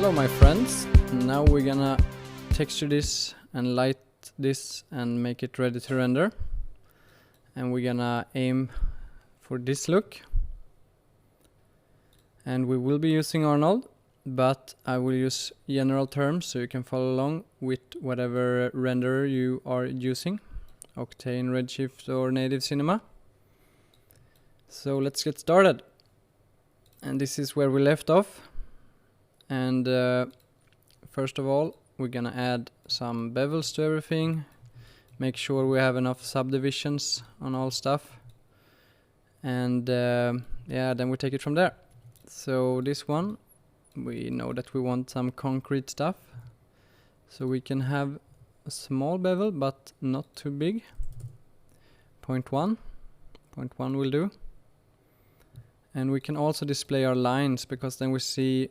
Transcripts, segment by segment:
Hello my friends, now we're gonna texture this and light this and make it ready to render, and we're gonna aim for this look, and we will be using Arnold, but I will use general terms so you can follow along with whatever renderer you are using, Octane, Redshift or Native Cinema. So let's get started, and this is where we left off. And first of all, we're gonna add some bevels to everything, make sure we have enough subdivisions on all stuff, and yeah, then we take it from there. So this one, we know that we want some concrete stuff, so we can have a small bevel but not too big. 0.1 will do. And we can also display our lines, because then we see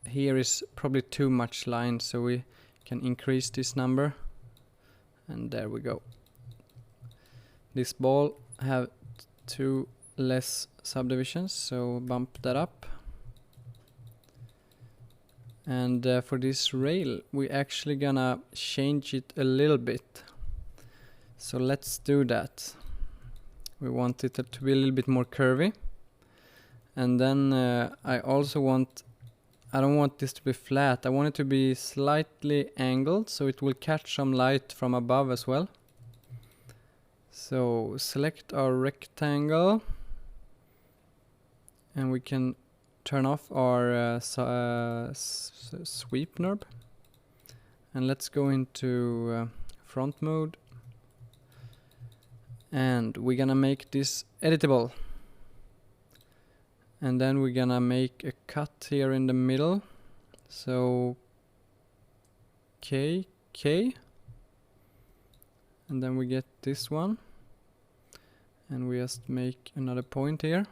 here is probably too much lines, so we can increase this number, and there we go. This ball have two less subdivisions, so bump that up. And for this rail we actually gonna change it a little bit, so let's do that. We want it to be a little bit more curvy, and then I don't want this to be flat. I want it to be slightly angled, so it will catch some light from above as well. So select our rectangle, and we can turn off our sweep knob, and let's go into front mode, and we're gonna make this editable. And then we're gonna make a cut here in the middle, so K, and then we get this one, and we just make another point here,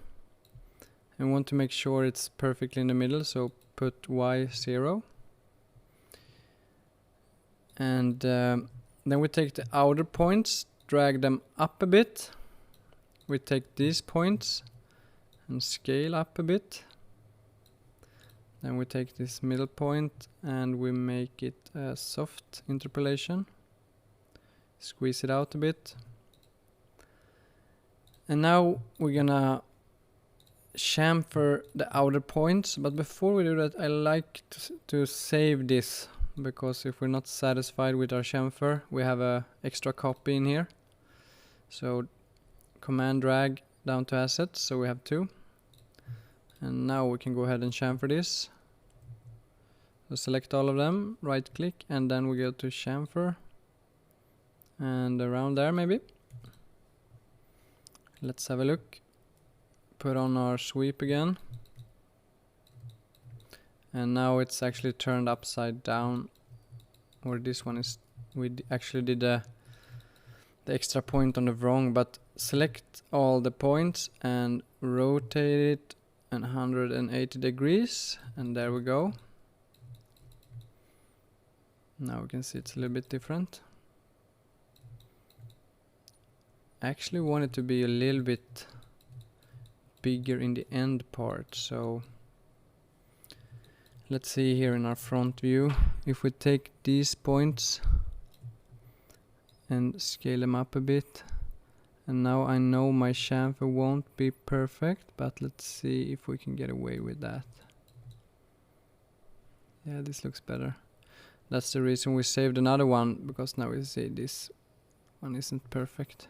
and want to make sure it's perfectly in the middle, so put Y0, and then we take the outer points, drag them up a bit. We take these points and scale up a bit. Then we take this middle point and we make it a soft interpolation. Squeeze it out a bit. And now we're gonna chamfer the outer points, but before we do that I like to save this, because if we're not satisfied with our chamfer, we have a extra copy in here. So command drag down to assets, so we have two. And now we can go ahead and chamfer this. So select all of them, right click, and then we go to chamfer. And around there maybe. Let's have a look. Put on our sweep again. And now it's actually turned upside down. Or this one is, we actually did the extra point on the wrong, but select all the points and rotate it 180 degrees, and there we go. Now we can see it's a little bit different. I actually want it to be a little bit bigger in the end part, so let's see here in our front view, if we take these points and scale them up a bit. And now I know my chamfer won't be perfect, but let's see if we can get away with that. Yeah, this looks better. That's the reason we saved another one, because now we see this one isn't perfect.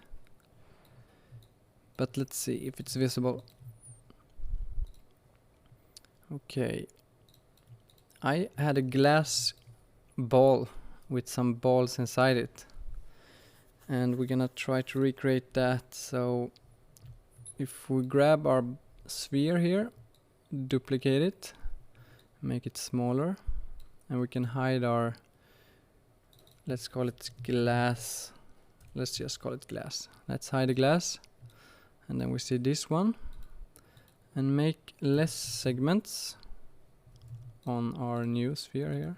But let's see if it's visible. Okay. I had a glass ball with some balls inside it, and we're gonna try to recreate that. So if we grab our sphere here, duplicate it, make it smaller, and we can hide our, let's call it glass. Let's just call it glass. Let's hide the glass, and then we see this one, and make less segments on our new sphere here.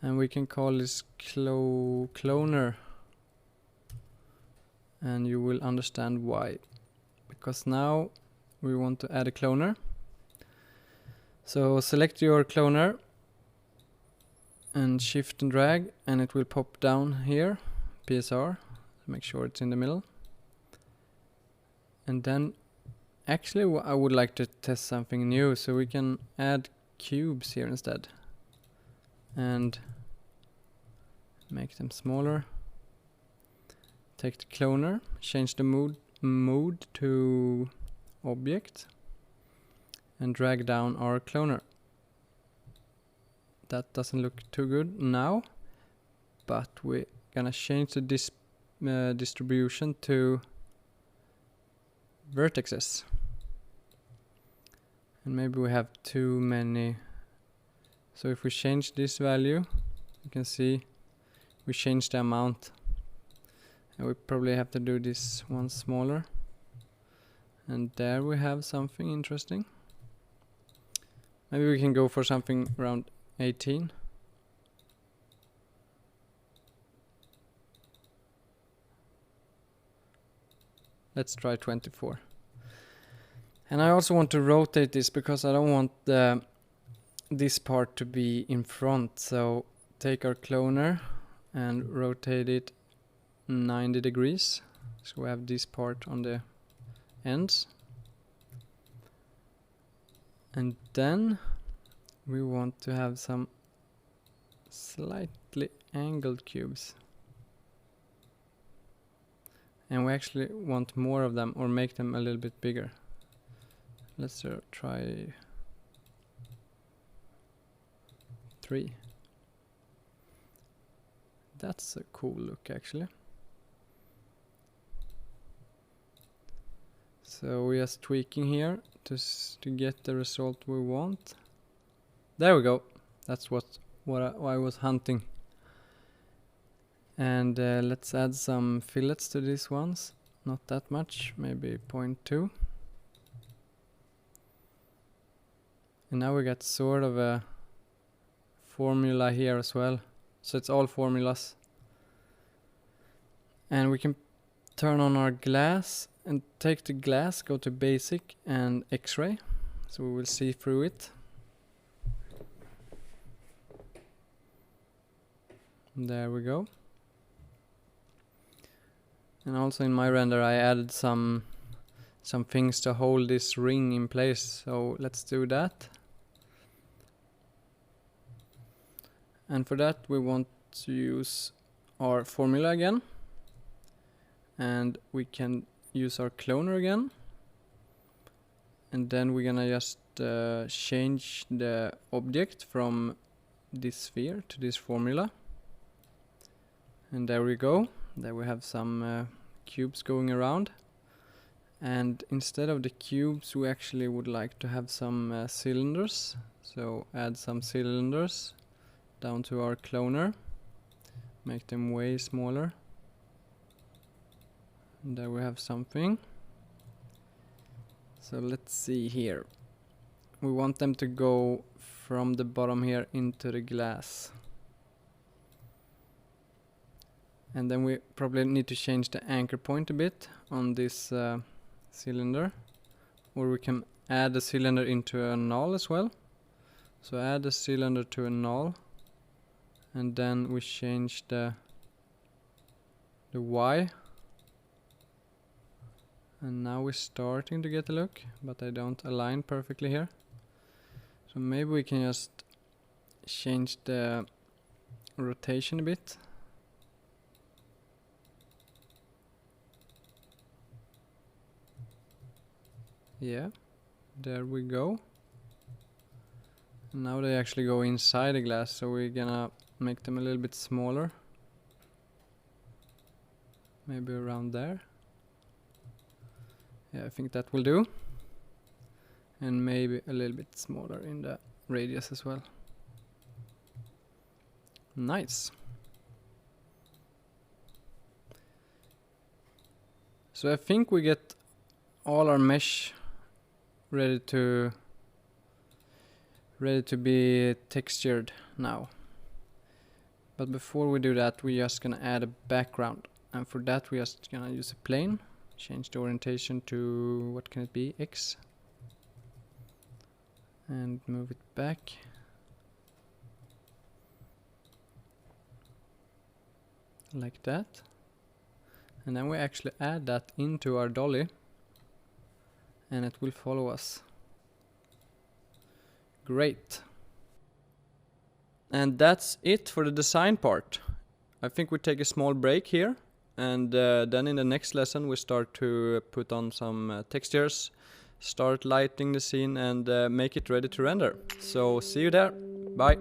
And we can call this cloner, and you will understand why, because now we want to add a cloner. So select your cloner and shift and drag, and it will pop down here, PSR, make sure it's in the middle. And then actually I would like to test something new, so we can add cubes here instead and make them smaller. Take the cloner, change the mode to object, and drag down our cloner. That doesn't look too good now, but we're gonna change the distribution to vertices. And maybe we have too many. So if we change this value, you can see we change the amount. And we probably have to do this one smaller. And there we have something interesting. Maybe we can go for something around 18. Let's try 24. And I also want to rotate this because I don't want this part to be in front. So take our cloner and rotate it 90 degrees. So we have this part on the ends. And then we want to have some slightly angled cubes. And we actually want more of them, or make them a little bit bigger. Let's try 3. That's a cool look actually. So we're just tweaking here to get the result we want. There we go. That's what I was hunting. And let's add some fillets to these ones. Not that much, maybe 0.2. And now we got sort of a formula here as well. So it's all formulas. And we can turn on our glass and take the glass, go to basic and X-ray. So we will see through it. There we go. And also in my render I added some things to hold this ring in place. So let's do that. And for that we want to use our formula again. And we can use our cloner again. And then we're gonna just change the object from this sphere to this formula. And there we go. There we have some cubes going around. And instead of the cubes we actually would like to have some cylinders. So add some cylinders down to our cloner. Make them way smaller. And there we have something. So let's see here. We want them to go from the bottom here into the glass. And then we probably need to change the anchor point a bit on this cylinder. Or we can add the cylinder into a null as well. So add the cylinder to a null. And then we change the Y. And now we're starting to get a look, but I don't align perfectly here. So maybe we can just change the rotation a bit. Yeah, there we go. And now they actually go inside the glass, so we're gonna make them a little bit smaller. Maybe around there. Yeah, I think that will do. And maybe a little bit smaller in the radius as well. Nice. So I think we get all our mesh ready to be textured now. But before we do that, we're just gonna add a background. And for that we're just gonna use a plane. Change the orientation to, what can it be, X. and move it back. Like that. And then we actually add that into our dolly, and it will follow us. Great. And that's it for the design part. I think we take a small break here, and then in the next lesson we start to put on some textures, start lighting the scene, and make it ready to render. So see you there. Bye.